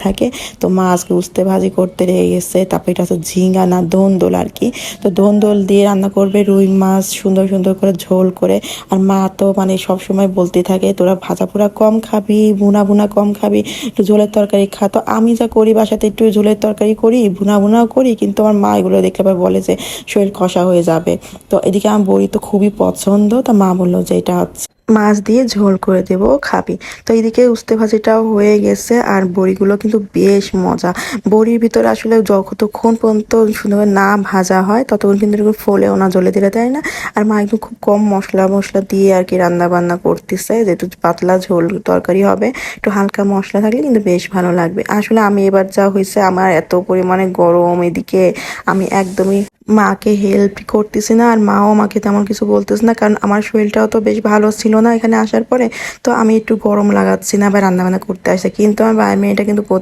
থাকে। তো মা আজকে উস্তে ভাজি করতে লেগে গেছে। তারপর এটা হচ্ছে ঝিঙ্গা না ধোন্দোল আর কি। তো ধোন্দোল দিয়ে রান্না করবে, রুই মাছ সুন্দর সুন্দর করে ঝোল করে। আর মা তো মানে সবসময় বলতে থাকে তোরা ভাজা পোড়া কম খাবি, ভুনা ভুনা কম খাবি, একটু ঝোলের তরকারি খা। তো আমি যা করি বাসাতে একটু ঝোলের তরকারি করি, ভুনা ভুনাও করি, কিন্তু আমার মা এগুলো দেখলে আবার বলে যে শরীর কষা হয়ে যাবে। তো এদিকে আমার বড়ি তো খুবই পছন্দ, তা মা বললো যে এটা হচ্ছে মাছ দিয়ে ঝোল করে দেবো, খাবি। তো এইদিকে উস্তে ভাজিটাও হয়ে গেছে, আর বড়িগুলো কিন্তু বেশ মজা। বড়ির ভিতরে আসলে যতক্ষণ পর্যন্ত সুন্দর না ভাজা হয় ততক্ষণ কিন্তু এরকম ফোলেও না, জ্বলে দিলে দেয় না। আর মা একদম খুব কম মশলা মশলা দিয়ে আর কি রান্না বান্না করতেছে, যেহেতু পাতলা ঝোল তরকারি হবে, একটু হালকা মশলা থাকলে কিন্তু বেশ ভালো লাগবে। আসলে আমি এবার যা হয়েছে, আমার এত পরিমাণে গরম এদিকে, আমি একদমই মাকে হেল্প করতেছি না, আর মাও আমাকে তেমন কিছু বলতেছে না, কারণ আমার শরীরটাও তো বেশ ভালো ছিল না এখানে আসার পরে। তো আমি একটু গরম লাগাচ্ছি না বা রান্না বান্না করতে আসছে, কিন্তু আমার মেয়েটা কিন্তু প্রতি